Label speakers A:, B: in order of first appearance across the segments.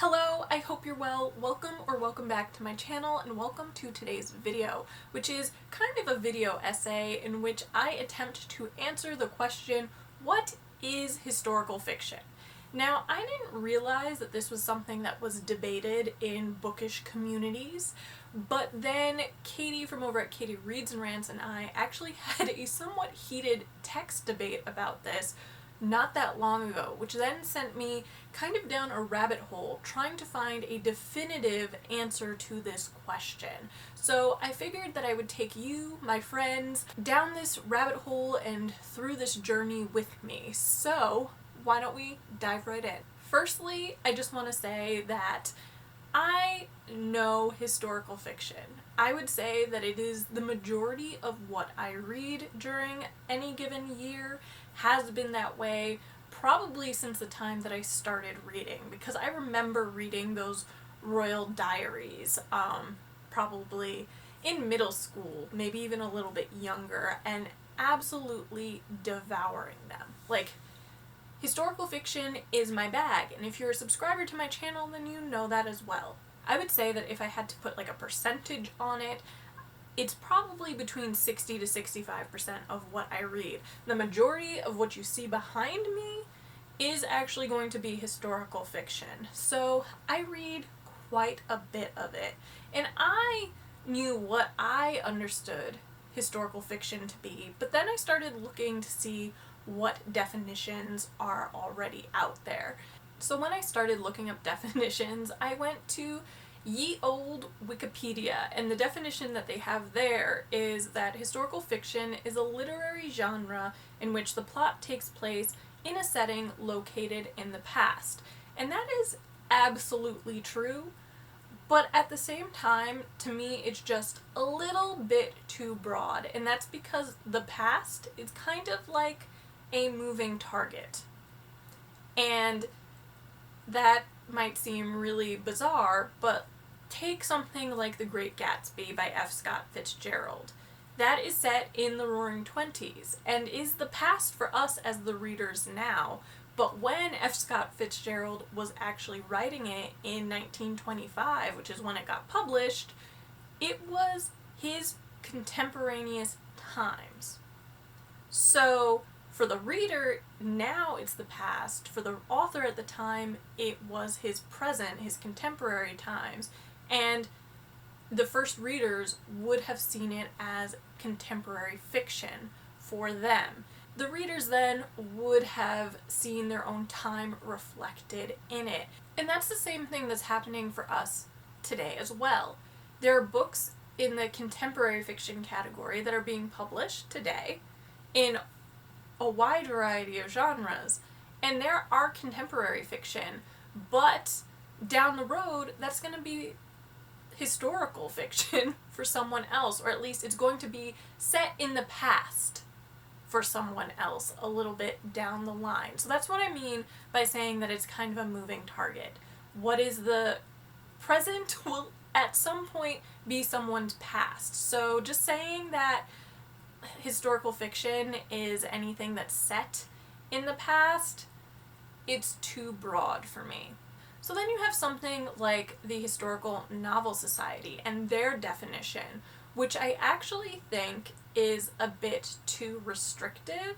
A: Hello, I hope you're well. Welcome back to my channel, and welcome to today's video, which is kind of a video essay in which I attempt to answer the question, what is historical fiction? Now, I didn't realize that this was something that was debated in bookish communities, but then Katie from over at Katie Reads and Rants and I actually had a somewhat heated text debate about this not that long ago, which then sent me kind of down a rabbit hole trying to find a definitive answer to this question. So I figured that I would take you, my friends, down this rabbit hole and through this journey with me. So why don't we dive right in? Firstly, I just want to say that I know historical fiction. I would say that it is the majority of what I read during any given year, has been that way probably since the time that I started reading, because I remember reading those Royal Diaries probably in middle school, maybe even a little bit younger, and absolutely devouring them. Like, historical fiction is my bag, and if you're a subscriber to my channel, then you know that as well. I would say that if I had to put like a percentage on it, it's probably between 60 to 65% of what I read. The majority of what you see behind me is actually going to be historical fiction. So I read quite a bit of it, and I knew what I understood historical fiction to be, but then I started looking to see what definitions are already out there. So when I started looking up definitions, I went to ye olde Wikipedia, and the definition that they have there is that historical fiction is a literary genre in which the plot takes place in a setting located in the past. And that is absolutely true, but at the same time, to me, it's just a little bit too broad, and that's because the past is kind of like a moving target. And that might seem really bizarre, but take something like The Great Gatsby by F. Scott Fitzgerald. That is set in the Roaring Twenties and is the past for us as the readers now, but when F. Scott Fitzgerald was actually writing it in 1925, which is when it got published, it was his contemporaneous times. So for the reader, now it's the past. For the author at the time, it was his present, his contemporary times, and the first readers would have seen it as contemporary fiction for them. The readers then would have seen their own time reflected in it. And that's the same thing that's happening for us today as well. There are books in the contemporary fiction category that are being published today in a wide variety of genres, and there are contemporary fiction, but down the road that's going to be historical fiction for someone else, or at least it's going to be set in the past for someone else a little bit down the line. So that's what I mean by saying that it's kind of a moving target. What is the present will at some point be someone's past. So just saying that historical fiction is anything that's set in the past, it's too broad for me. So then you have something like the Historical Novel Society and their definition, which I actually think is a bit too restrictive.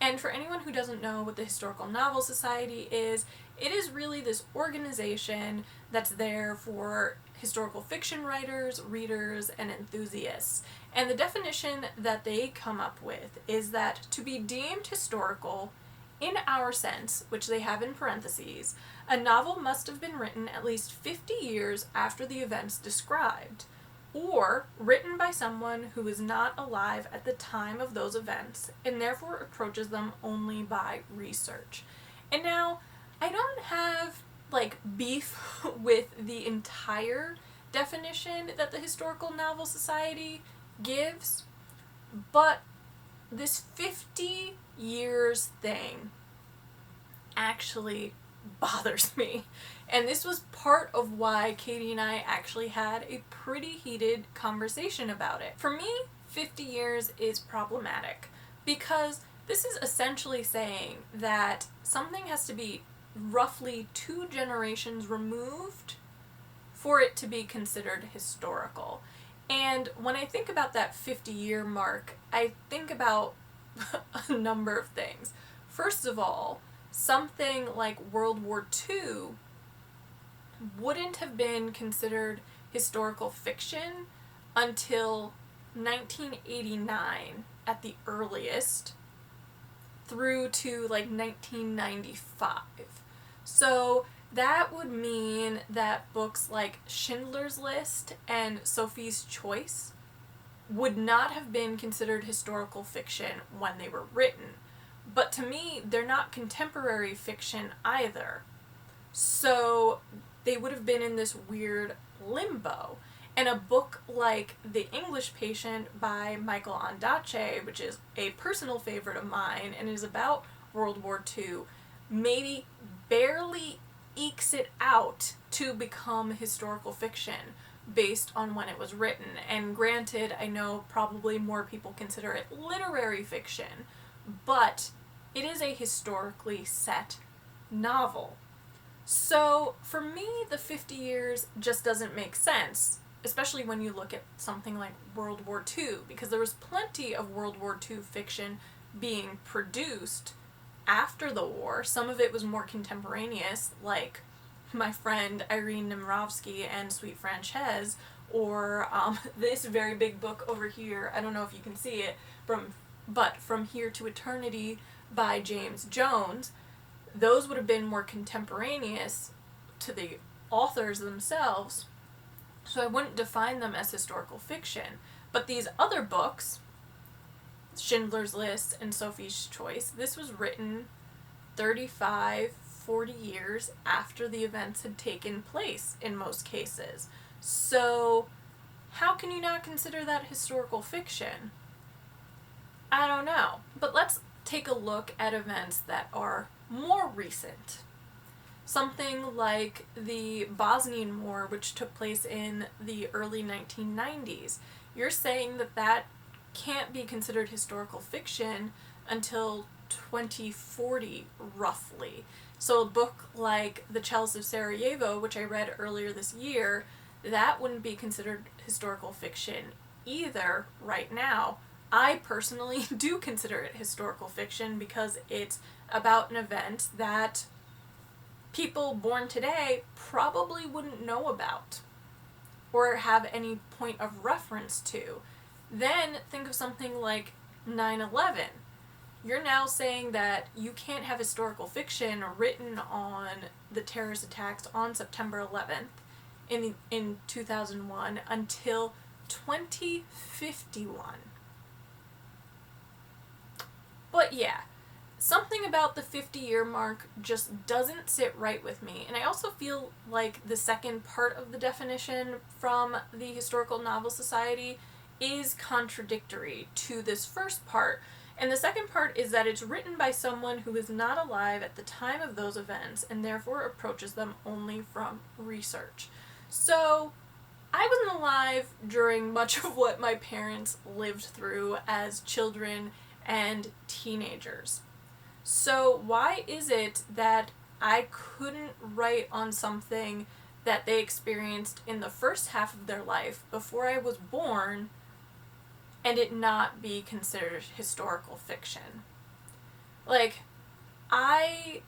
A: And for anyone who doesn't know what the Historical Novel Society is, it is really this organization that's there for historical fiction writers, readers, and enthusiasts. And the definition that they come up with is that to be deemed historical, in our sense, which they have in parentheses, a novel must have been written at least 50 years after the events described, or written by someone who is not alive at the time of those events and therefore approaches them only by research. And now, I don't have like beef with the entire definition that the Historical Novel Society gives, but this 50 years thing actually bothers me. And this was part of why Katie and I actually had a pretty heated conversation about it. For me, 50 years is problematic because this is essentially saying that something has to be roughly 2 generations removed for it to be considered historical. And when I think about that 50-year mark, I think about a number of things. First of all, something like World War II wouldn't have been considered historical fiction until 1989 at the earliest, through to like 1995. So that would mean that books like Schindler's List and Sophie's Choice would not have been considered historical fiction when they were written. But to me, they're not contemporary fiction either. So they would have been in this weird limbo. And a book like The English Patient by Michael Ondaatje, which is a personal favorite of mine and is about World War II, maybe barely ekes it out to become historical fiction based on when it was written. And granted, I know probably more people consider it literary fiction, but it is a historically set novel. So for me, the 50 years just doesn't make sense, especially when you look at something like World War II, because there was plenty of World War II fiction being produced after the war. Some of it was more contemporaneous, like my friend Irene Nemirovsky and Sweet Frances, or this very big book over here, I don't know if you can see it, From Here to Eternity by James Jones. Those would have been more contemporaneous to the authors themselves, so I wouldn't define them as historical fiction. But these other books, Schindler's List and Sophie's Choice, this was written 35, 40 years after the events had taken place in most cases. So how can you not consider that historical fiction? I don't know. But let's take a look at events that are more recent. Something like the Bosnian War, which took place in the early 1990s. You're saying that that can't be considered historical fiction until 2040, roughly. So a book like The Chalice of Sarajevo, which I read earlier this year, that wouldn't be considered historical fiction either right now. I personally do consider it historical fiction because it's about an event that people born today probably wouldn't know about or have any point of reference to. Then think of something like 9/11. You're now saying that you can't have historical fiction written on the terrorist attacks on September 11th in 2001 until 2051. But yeah, something about the 50-year mark just doesn't sit right with me. And I also feel like the second part of the definition from the Historical Novel Society is contradictory to this first part. And the second part is that it's written by someone who is not alive at the time of those events and therefore approaches them only from research. So I wasn't alive during much of what my parents lived through as children and teenagers. So why is it that I couldn't write on something that they experienced in the first half of their life before I was born and it not be considered historical fiction? Like, I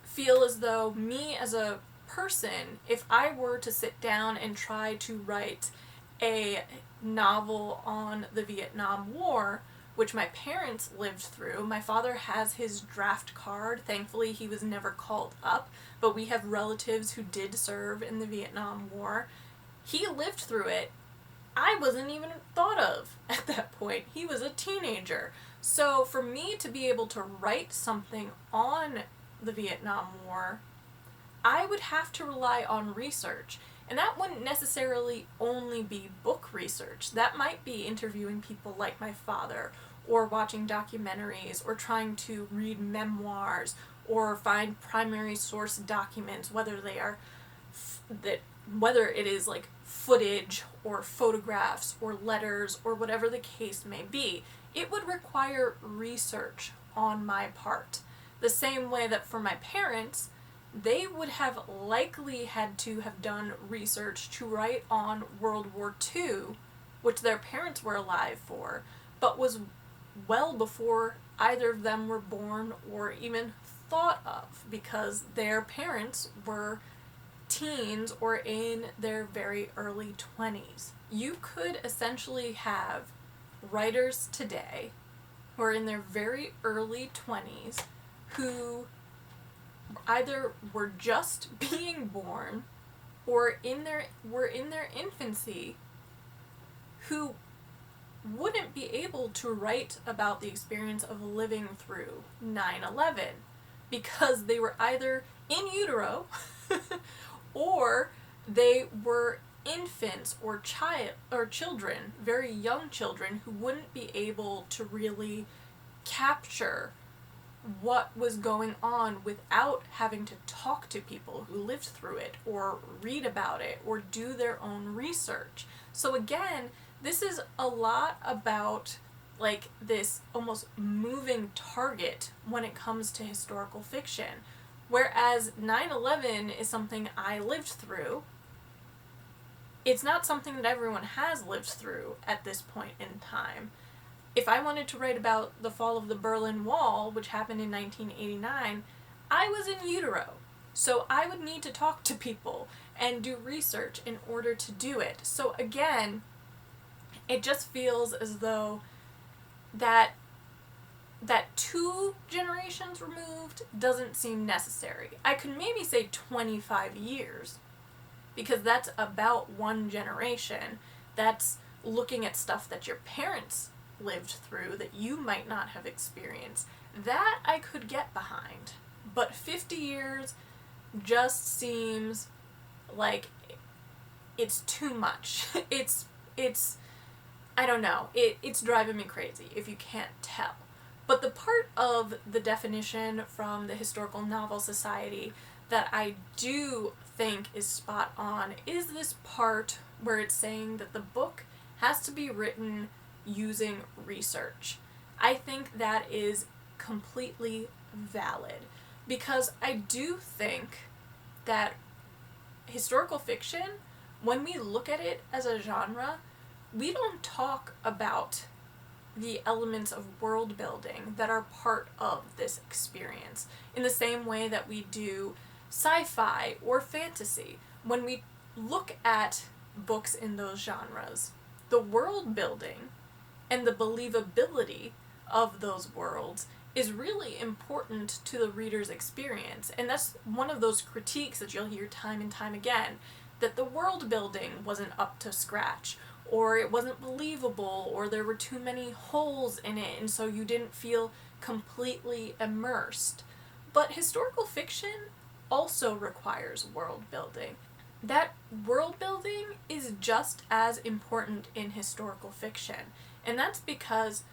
A: feel as though me as a person, if I were to sit down and try to write a novel on the Vietnam War, which my parents lived through. My father has his draft card. Thankfully, he was never called up, but we have relatives who did serve in the Vietnam War. He lived through it. I wasn't even thought of at that point. He was a teenager. So for me to be able to write something on the Vietnam War, I would have to rely on research. And that wouldn't necessarily only be book research. That might be interviewing people like my father, or watching documentaries, or trying to read memoirs, or find primary source documents, whether they are whether it is like footage or photographs or letters or whatever the case may be. It would require research on my part. The same way that for my parents, they would have likely had to have done research to write on World War II, which their parents were alive for, but was well before either of them were born or even thought of, because their parents were teens or in their very early 20s. You could essentially have writers today who are in their very early 20s who either were just being born or were in their infancy, who wouldn't be able to write about the experience of living through 9/11 because they were either in utero or they were infants or children, very young children, who wouldn't be able to really capture what was going on without having to talk to people who lived through it or read about it or do their own research. So again, this is a lot about like this almost moving target when it comes to historical fiction. Whereas 9/11 is something I lived through, it's not something that everyone has lived through at this point in time. If I wanted to write about the fall of the Berlin Wall, which happened in 1989, I was in utero. So I would need to talk to people and do research in order to do it. So again, it just feels as though that 2 generations removed doesn't seem necessary. I could maybe say 25 years, because that's about 1 generation. That's looking at stuff that your parents lived through that you might not have experienced. That I could get behind. But 50 years just seems like it's too much. It's I don't know. It's driving me crazy if you can't tell. But the part of the definition from the Historical Novel Society that I do think is spot on is this part where it's saying that the book has to be written using research. I think that is completely valid, because I do think that historical fiction, when we look at it as a genre, we don't talk about the elements of world building that are part of this experience in the same way that we do sci-fi or fantasy. When we look at books in those genres, the world building and the believability of those worlds is really important to the reader's experience. And that's one of those critiques that you'll hear time and time again, that the world building wasn't up to scratch, or it wasn't believable, or there were too many holes in it, and so you didn't feel completely immersed. But historical fiction also requires world building. That world building is just as important in historical fiction, and that's because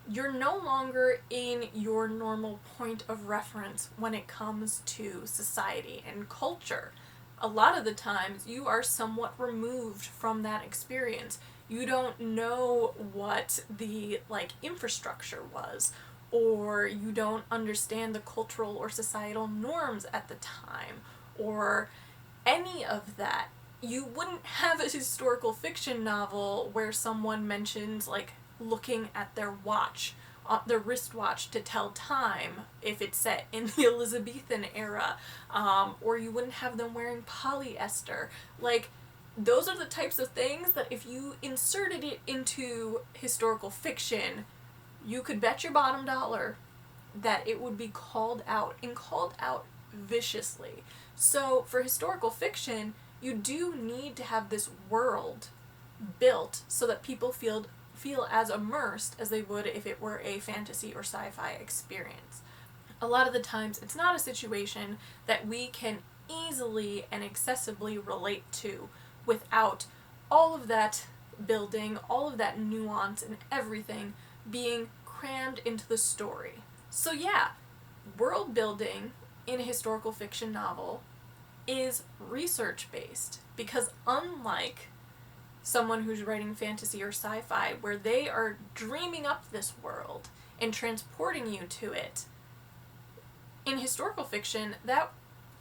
A: you're no longer in your normal point of reference when it comes to society and culture. A lot of the times you are somewhat removed from that experience. You don't know what the infrastructure was, or you don't understand the cultural or societal norms at the time, or any of that. You wouldn't have a historical fiction novel where someone mentions looking at their watch, their wristwatch, to tell time if it's set in the Elizabethan era, or you wouldn't have them wearing polyester. Those are the types of things that if you inserted it into historical fiction, you could bet your bottom dollar that it would be called out, and called out viciously. So for historical fiction, you do need to have this world built so that people feel as immersed as they would if it were a fantasy or sci-fi experience. A lot of the times, it's not a situation that we can easily and accessibly relate to without all of that building, all of that nuance and everything being crammed into the story. So yeah, world building in a historical fiction novel is research-based, because unlike someone who's writing fantasy or sci-fi, where they are dreaming up this world and transporting you to it, in historical fiction, that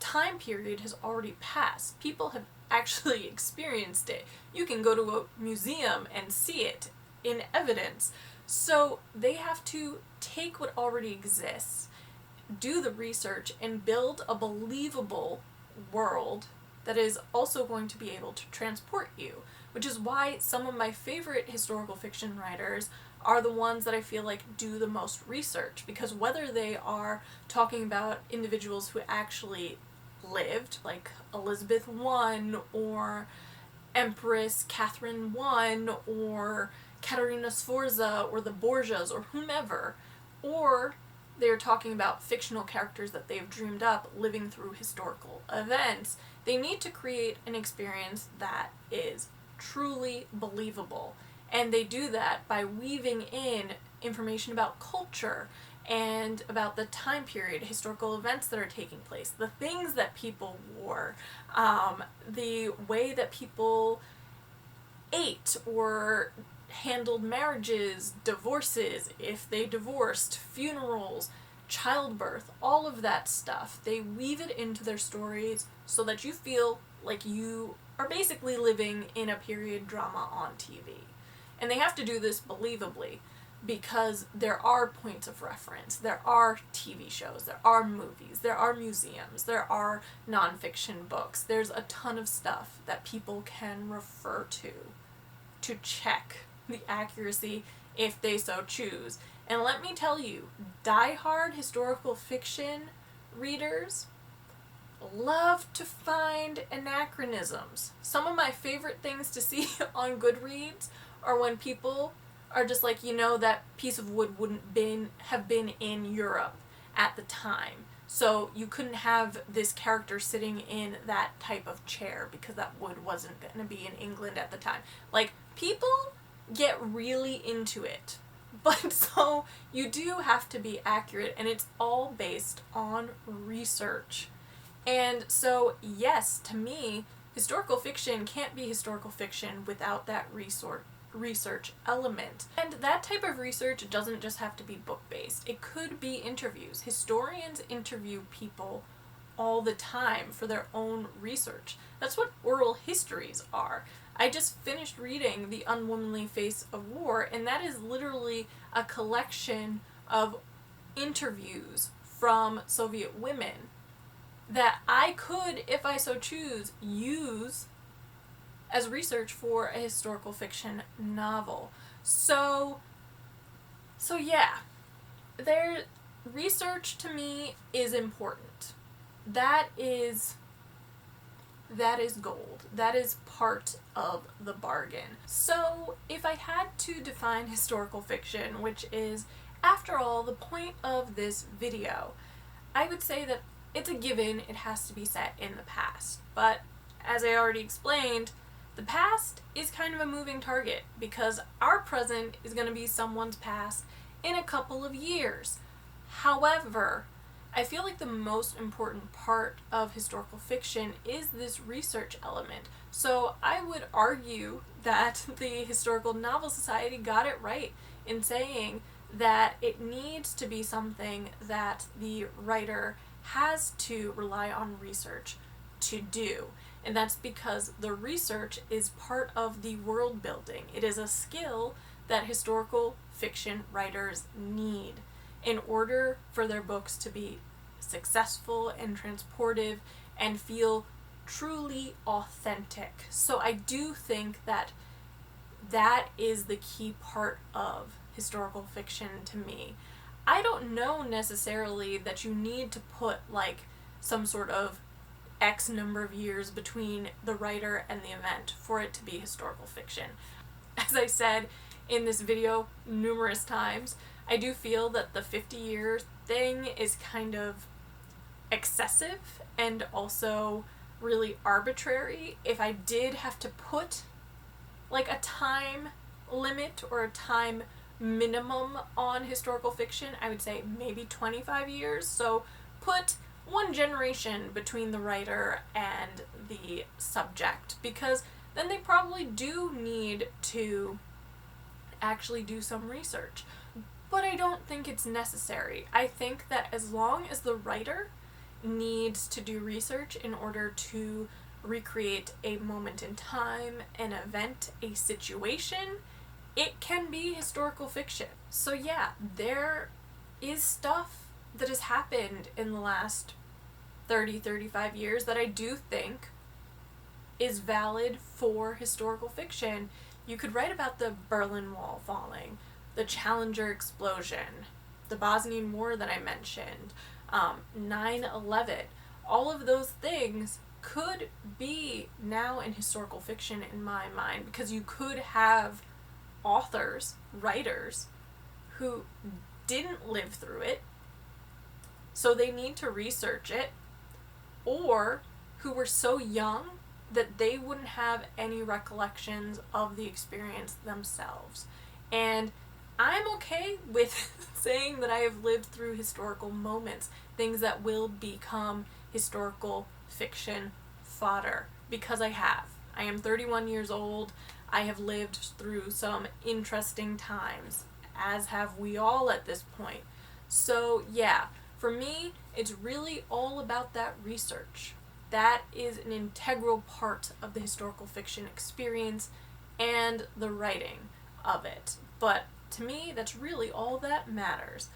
A: time period has already passed. People have actually experienced it. You can go to a museum and see it in evidence. So they have to take what already exists, do the research, and build a believable world that is also going to be able to transport you, which is why some of my favorite historical fiction writers are the ones that I feel like do the most research, because whether they are talking about individuals who actually lived, like Elizabeth I, or Empress Catherine I, or Caterina Sforza, or the Borgias, or whomever, or they're talking about fictional characters that they've dreamed up living through historical events, they need to create an experience that is truly believable. And they do that by weaving in information about culture and about the time period, historical events that are taking place, the things that people wore, the way that people ate or handled marriages, divorces, if they divorced, funerals, childbirth, all of that stuff. They weave it into their stories so that you feel like you are basically living in a period drama on TV. And they have to do this believably because there are points of reference, there are TV shows, there are movies, there are museums, there are nonfiction books, there's a ton of stuff that people can refer to check the accuracy if they so choose. And let me tell you, die-hard historical fiction readers love to find anachronisms. Some of my favorite things to see on Goodreads are when people are just like, that piece of wood wouldn't have been in Europe at the time. So you couldn't have this character sitting in that type of chair because that wood wasn't going to be in England at the time. Like, people get really into it. But so you do have to be accurate, and it's all based on research. And so, yes, to me, historical fiction can't be historical fiction without that research element. And that type of research doesn't just have to be book-based. It could be interviews. Historians interview people all the time for their own research. That's what oral histories are. I just finished reading The Unwomanly Face of War, and that is literally a collection of interviews from Soviet women that I could, if I so choose, use as research for a historical fiction novel. So yeah, research to me is important. That is gold. That is part of the bargain. So if I had to define historical fiction, which is, after all, the point of this video, I would say that it's a given it has to be set in the past. But as I already explained, the past is kind of a moving target because our present is going to be someone's past in a couple of years. However, I feel like the most important part of historical fiction is this research element. So I would argue that the Historical Novel Society got it right in saying that it needs to be something that the writer has to rely on research to do. And that's because the research is part of the world building. It is a skill that historical fiction writers need in order for their books to be successful and transportive and feel truly authentic. So I do think that that is the key part of historical fiction to me. I don't know necessarily that you need to put like some sort of X number of years between the writer and the event for it to be historical fiction. As I said in this video numerous times, I do feel that the 50-year thing is kind of excessive and also really arbitrary. If I did have to put like a time limit or a time minimum on historical fiction, I would say maybe 25 years. So put one generation between the writer and the subject, because then they probably do need to actually do some research. But I don't think it's necessary. I think that as long as the writer needs to do research in order to recreate a moment in time, an event, a situation, it can be historical fiction. So yeah, there is stuff that has happened in the last 35 years that I do think is valid for historical fiction. You could write about the Berlin Wall falling, the Challenger explosion, the Bosnian War that I mentioned, 9/11. All of those things could be now in historical fiction in my mind, because you could have authors, writers, who didn't live through it, so they need to research it, or who were so young that they wouldn't have any recollections of the experience themselves. And I'm okay with saying that I have lived through historical moments, things that will become historical fiction fodder, because I have. I am 31 years old. I have lived through some interesting times, as have we all at this point. So yeah, for me, it's really all about that research. That is an integral part of the historical fiction experience and the writing of it. But to me, that's really all that matters.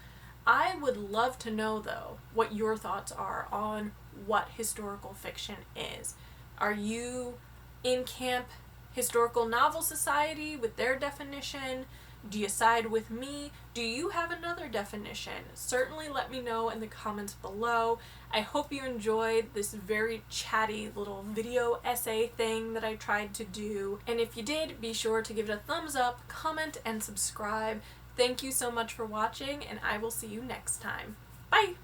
A: I would love to know, though, what your thoughts are on what historical fiction is. Are you in camp Historical Novel Society with their definition? Do you side with me? Do you have another definition? Certainly let me know in the comments below. I hope you enjoyed this very chatty little video essay thing that I tried to do. And if you did, be sure to give it a thumbs up, comment, and subscribe. Thank you so much for watching, and I will see you next time. Bye!